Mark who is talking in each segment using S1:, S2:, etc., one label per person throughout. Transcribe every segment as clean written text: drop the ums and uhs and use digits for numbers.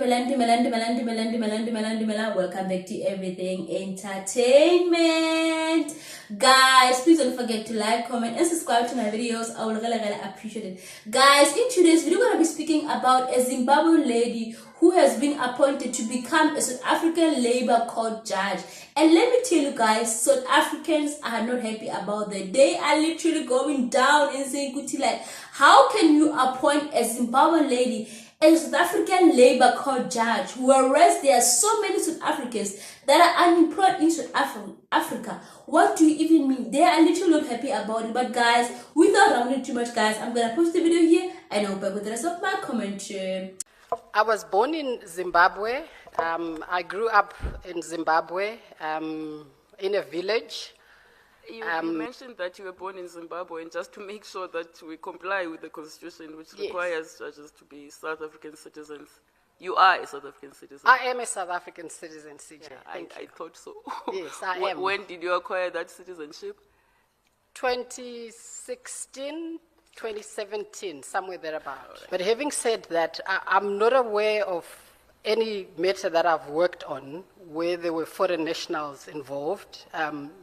S1: Welcome back to Everything Entertainment. Guys, please don't forget to like, comment, and subscribe to my videos. I will really appreciate it. Guys, in today's video, we're going to be speaking about a Zimbabwean lady who has been appointed to become a South African Labour Court judge. And let me tell you guys, South Africans are not happy about that. They are literally going down and saying, like, how can you appoint a Zimbabwean lady a South African Labour Court judge, whereas there are so many South Africans that are unemployed in South Africa? What do you even mean? They are literally not happy about it. But guys, without rounding too much, guys, I'm gonna post the video here and I'll back with the rest of my commentary.
S2: I was born in Zimbabwe. I grew up in Zimbabwe, in a village.
S3: You mentioned that you were born in Zimbabwe, and just to make sure that we comply with the constitution, which requires judges to be South African citizens. You are a South African citizen.
S2: I am a South African citizen, CJ.
S3: Yeah,
S2: Thank you.
S3: I thought so.
S2: Yes, I am.
S3: When did you acquire that citizenship?
S2: 2016, 2017, somewhere thereabout. Right. But having said that, I'm not aware of any matter that I've worked on where there were foreign nationals involved.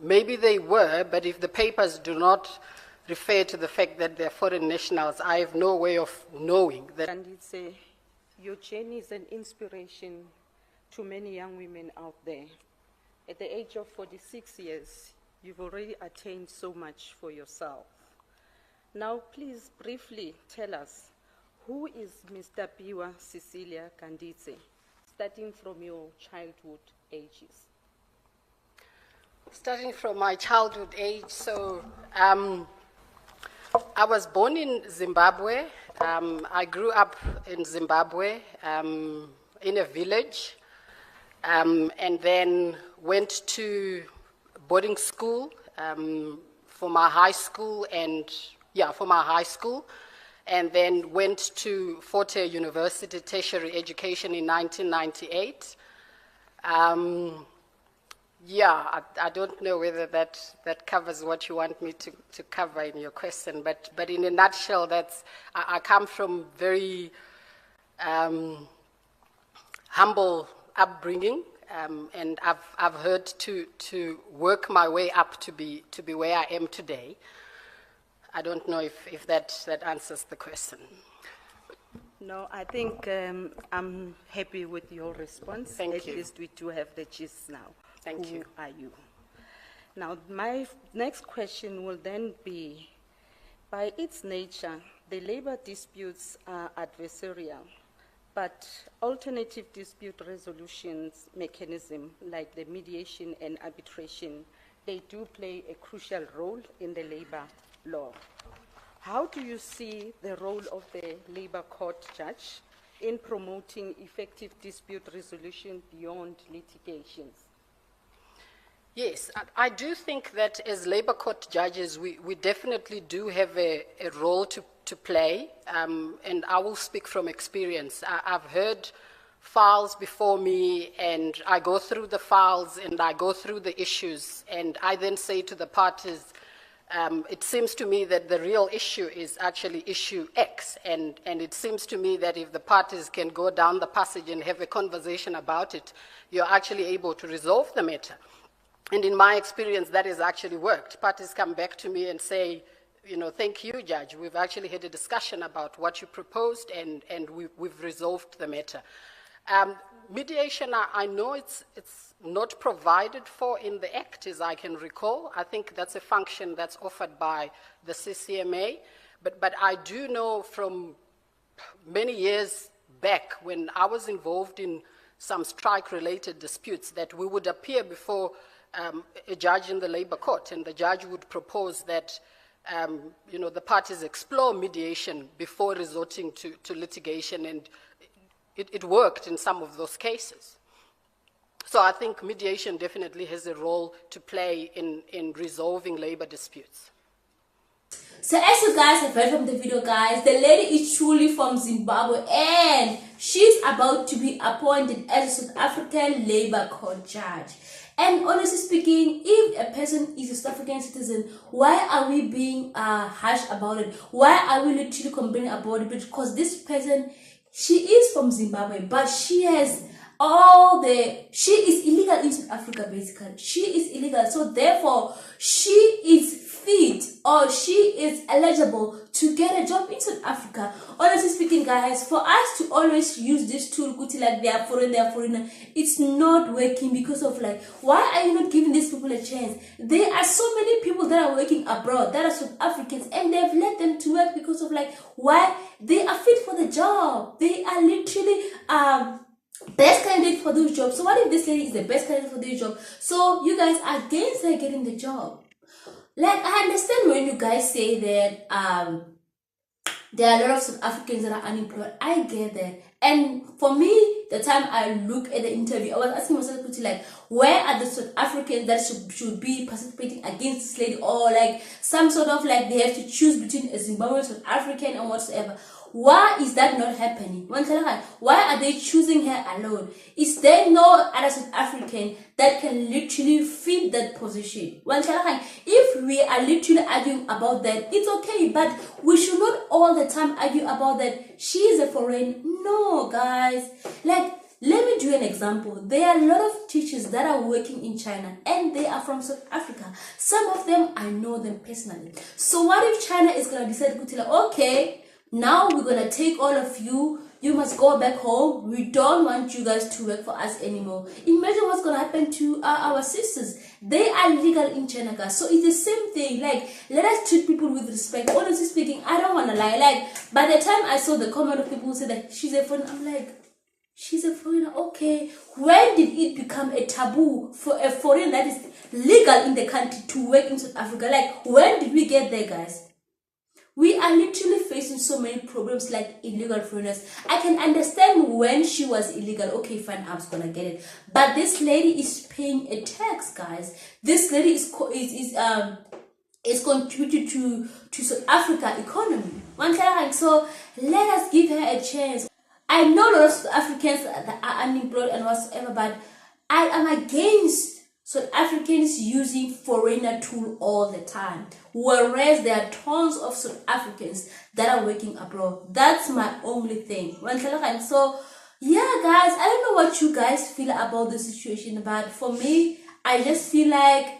S2: Maybe they were, but if the papers do not refer to the fact that they're foreign nationals, I have no way of knowing that.
S4: And it's your journey is an inspiration to many young women out there. At the age of 46 years, you've already attained so much for yourself. Now, please briefly tell us, who is Ms. Tapiwa Cecilia Kandidze, starting from your childhood ages?
S2: Starting from my childhood age, so I was born in Zimbabwe. I grew up in Zimbabwe, in a village, and then went to boarding school for my high school, and then went to Fort Hare University tertiary education in 1998. I don't know whether that covers what you want me to cover in your question, but in a nutshell, I come from very humble upbringing, and I've heard to work my way up to be where I am today. I don't know if that answers the question.
S4: No, I think I'm happy with your response.
S2: Thank you.
S4: At least we do have the gist now.
S2: Thank you.
S4: Who are you? Now, my next question will then be, by its nature, the labor disputes are adversarial, but alternative dispute resolutions mechanism, like the mediation and arbitration, they do play a crucial role in the labor law. How do you see the role of the Labour Court judge in promoting effective dispute resolution beyond litigations?
S2: Yes, I do think that as Labour Court judges, we definitely do have a role to play, and I will speak from experience. I've heard files before me, and I go through the files, and I go through the issues, and I then say to the parties, it seems to me that the real issue is actually issue X, and it seems to me that if the parties can go down the passage and have a conversation about it, you're actually able to resolve the matter. And in my experience, that has actually worked. Parties come back to me and say, thank you, Judge. We've actually had a discussion about what you proposed, and we've resolved the matter. Mediation, I know it's not provided for in the Act, as I can recall. I think that's a function that's offered by the CCMA. But I do know from many years back, when I was involved in some strike-related disputes, that we would appear before a judge in the Labour Court, and the judge would propose that the parties explore mediation before resorting to litigation, and it worked in some of those cases. So I think mediation definitely has a role to play in resolving labor disputes.
S1: So as you guys have heard from the video, guys, the lady is truly from Zimbabwe, and she's about to be appointed as a South African Labour Court judge. And honestly speaking, if a person is a South African citizen, why are we being harsh about it? Why are we literally complaining about it? Because this person she is from Zimbabwe, but she is illegal in South Africa, basically. She is illegal, so therefore she is fit, or she is eligible to get a job in South Africa. Honestly speaking, guys, for us to always use this tool, like they are foreigner, it's not working, because of like, why are you not giving these people a chance? There are so many people that are working abroad that are South Africans, and they've let them to work because of like, why? They are fit for the job. They are literally best candidate for those jobs. So what if this lady is the best candidate for this job? So you guys are against her getting the job. Like, I understand when you guys say that there are a lot of South Africans that are unemployed. I get that. And for me, the time I look at the interview, I was asking myself, like, where are the South Africans that should be participating against this lady? Or like some sort of like they have to choose between a Zimbabwean, South African, and whatsoever. Why is that not happening? Why are they choosing her alone? Is there no other South African that can literally fit that position? If we are literally arguing about that, it's okay, but we should not all the time argue about that she is a foreign. No, guys. Like, let me do an example. There are a lot of teachers that are working in China, and they are from South Africa. Some of them, I know them personally. So what if China is going to decide, okay, now we're going to take all of you. You must go back home. We don't want you guys to work for us anymore. Imagine what's going to happen to our sisters. They are legal in China, guys. So it's the same thing. Like, let us treat people with respect. Honestly speaking, I don't want to lie. Like, by the time I saw the comment of people who said that she's a foreigner, I'm like, she's a foreigner. Okay. When did it become a taboo for a foreigner that is legal in the country to work in South Africa? Like, when did we get there, guys? We are literally facing so many problems like illegal foreigners. I can understand when she was illegal. Okay, fine, I was gonna get it. But this lady is paying a tax, guys. This lady is contributing to South Africa economy. So let us give her a chance. I know a lot of South Africans that are unemployed and whatsoever, but I am against South Africans using foreigner tool all the time, whereas there are tons of South Africans that are working abroad. That's my only thing. So yeah, guys, I don't know what you guys feel about the situation, but for me, I just feel like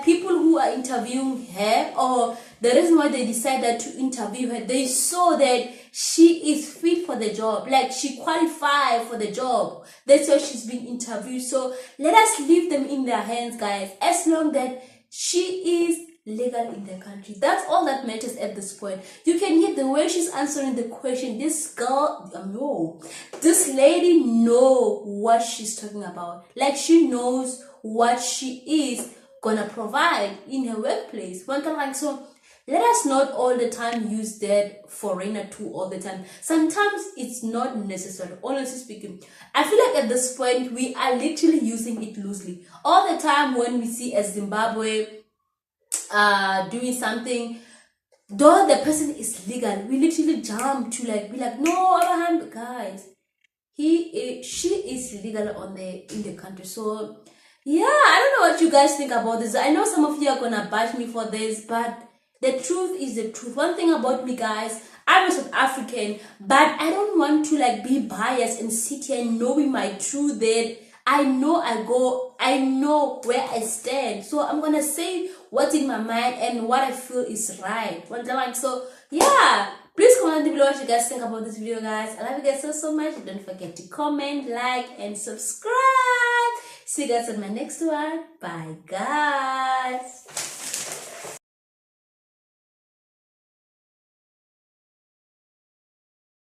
S1: people who are interviewing her, or the reason why they decided to interview her, they saw that she is fit for the job, like she qualified for the job. That's why she's being interviewed. So let us leave them in their hands, guys, as long that she is legal in the country. That's all that matters at this point. You can hear the way she's answering the question. This girl, this lady know what she's talking about. Like, she knows what she is gonna provide in her workplace. So let us not all the time use that foreigner tool all the time. Sometimes it's not necessary. Honestly speaking, I feel like at this point we are literally using it loosely all the time. When we see a Zimbabwe doing something, though the person is legal, we literally jump to like be like, no, Abraham, guys, she is legal in the country. So yeah, I don't know what you guys think about this. I know some of you are gonna bash me for this, but the truth is the truth. One thing about me, guys, I'm a South African, but I don't want to like be biased and sit here knowing my truth. That I know where I stand. So I'm gonna say what's in my mind and what I feel is right. So yeah, please comment below what you guys think about this video, guys. I love you guys so much. Don't forget to comment, like, and subscribe. See you guys on my next one. Bye, guys.